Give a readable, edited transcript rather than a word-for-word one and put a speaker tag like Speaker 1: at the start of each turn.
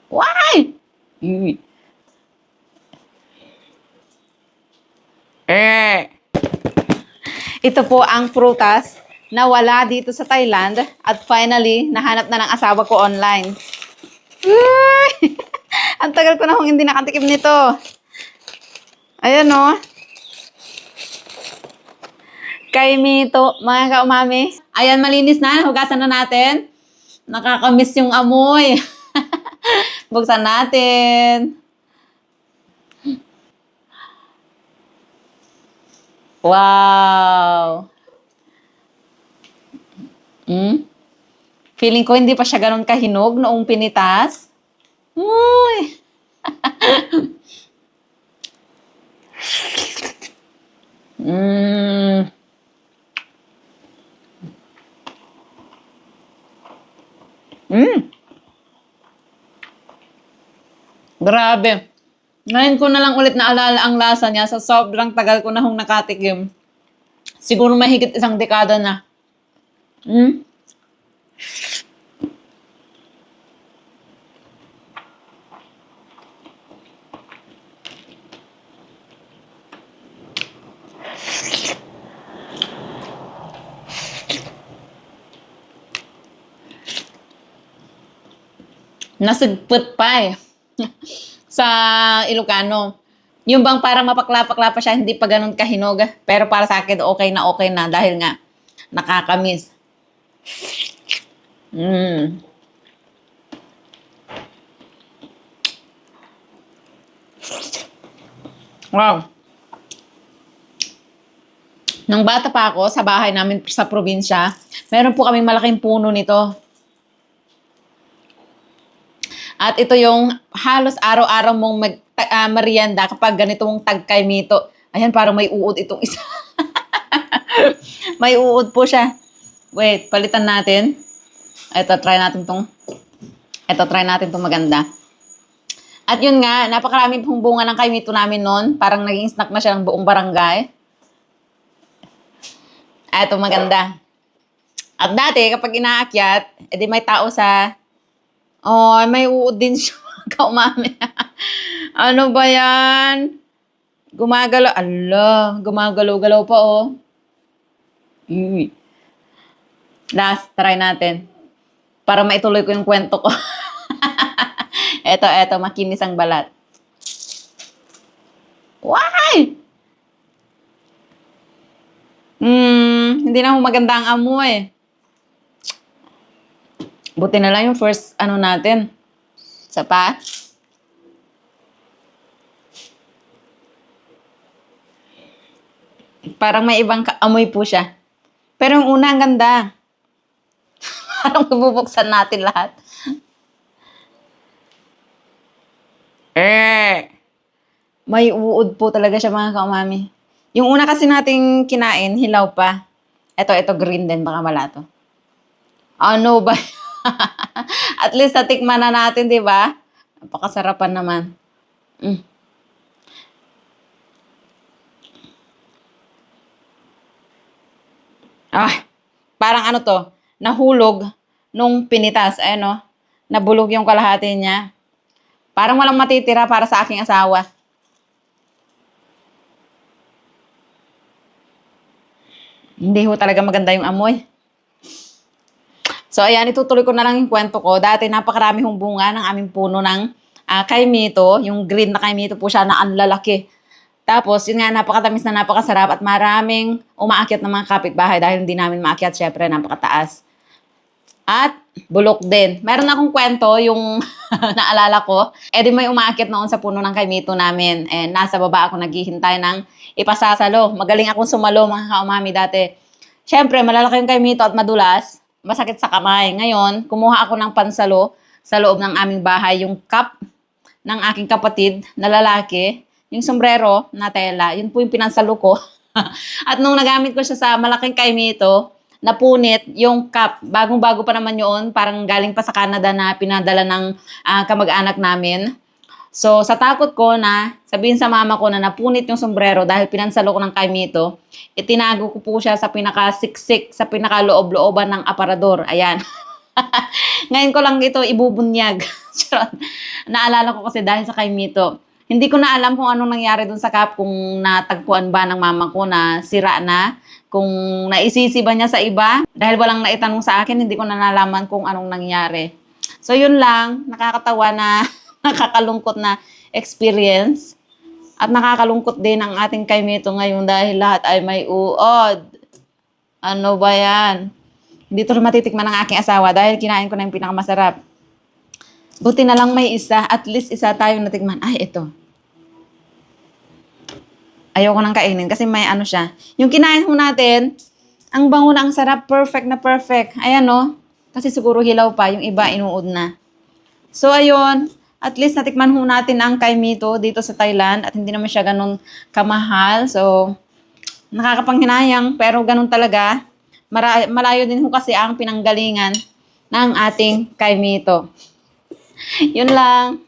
Speaker 1: Why? Eh. Ito po ang prutas na wala dito sa Thailand at finally, nahanap na ng asawa ko online. Uy! Ang tagal ko na kung hindi nakatikim nito. Ayan o. Kay Mito, mga kaumami. Ayan, malinis na. Hugasan na natin. Nakakamiss yung amoy. Buksan natin. Wow! Feeling ko hindi pa siya ganun kahinog noong pinitas. Uy! Mm. Grabe. Ngayon ko na lang ulit naalala ang lasa niya sa sobrang tagal ko na hong nakatikim. Siguro mahigit 1 dekada na. Nasigput pa eh. Sa Ilocano. Yung bang parang mapakla-pakla pa siya, hindi pa ganun kahinog. Pero para sa akin, okay na dahil nga nakakamiss. Wow. Nung bata pa ako, sa bahay namin sa probinsya, meron po kaming malaking puno nito. At ito yung halos araw-araw mong merienda kapag ganitong tagkay Mito. Ayan, parang may uod itong isa. May uod po siya. Wait, palitan natin. Ito, try natin tong maganda. At yun nga, napakarami pong bunga ng kay Mito namin noon. Parang naging snack na siya ng buong barangay. Ito, maganda. At dati, kapag inaakyat, edi may tao sa... Oh, may uod din siya. Kaumami. Ano ba yan? Gumagalaw. Ala, gumagalaw-galaw pa, oh. Last, try natin. Para maituloy ko yung kwento ko. Eto, makinis ang balat. Why? Hindi na maganda ang amoy. Buti na lang yung first natin. Isa pa. Parang may ibang amoy po siya. Pero yung una, ang ganda. Parang bubuksan natin lahat. May uod po talaga siya, mga kaumami. Yung una kasi nating kinain, hilaw pa. Ito green din, baka malato. Ano ba? At least natikman na natin, di ba? Napakasarapan naman. Parang nahulog nung pinitas. Ayan, oh. Nabulog yung kalahati niya. Parang walang matitira para sa aking asawa. Hindi ho talaga maganda yung amoy. So, ayan, itutuloy ko na lang yung kwento ko. Dati, napakarami hong bunga ng aming puno ng kay Mito. Yung green na kay Mito po siya na ang lalaki. Tapos, yun nga, napakatamis na napakasarap at maraming umaakyat ng mga kapitbahay dahil hindi namin maakyat. Syempre, napakataas. At bulok din. Meron akong kwento, yung naalala ko. Di may umaakyat noon sa puno ng kay Mito namin. Nasa baba ako naghihintay ng ipasasalo. Magaling akong sumalo, mga kaumami dati. Syempre, malalaki yung kay Mito at madulas. Masakit sa kamay. Ngayon, kumuha ako ng pansalo sa loob ng aming bahay. Yung cup ng aking kapatid na lalaki, yung sombrero na tela, yun po yung pinansalo ko. At nung nagamit ko siya sa malaking kay Mito, napunit yung cup. Bagong-bago pa naman yun. Parang galing pa sa Canada na pinadala ng kamag-anak namin. So, sa takot ko na sabihin sa mama ko na napunit yung sombrero dahil pinansalo ko ng kay Mito, itinago ko po siya sa pinaka-siksik, sa pinaka-loob-looban ng aparador. Ayan. Ngayon ko lang ito ibubunyag. Charot. Naalala ko kasi dahil sa kay Mito. Hindi ko na alam kung anong nangyari dun sa cup, kung natagpuan ba ng mama ko na sira na, kung naisisi ba niya sa iba. Dahil walang naitanong sa akin, hindi ko na nalaman kung anong nangyari. So yun lang, nakakatawa na nakakalungkot na experience. At nakakalungkot din ang ating kay Mito ngayon dahil lahat ay may uod. Ano ba yan? Hindi to matitikman ng aking asawa dahil kinain ko na yung pinakamasarap. Buti na lang may isa. At least isa tayong natikman. Ay, ito. Ayoko nang kainin kasi may ano siya. Yung kinain ho natin, ang bango na, ang sarap. Perfect na perfect. Ayan, no? Kasi siguro hilaw pa. Yung iba, inuud na. So, ayun. At least natikman ho natin ang kay Mito dito sa Thailand. At hindi naman siya ganun kamahal. So, nakakapanghinayang. Pero ganun talaga. Malayo din ho kasi ang pinanggalingan ng ating kay Mito. Yun lang.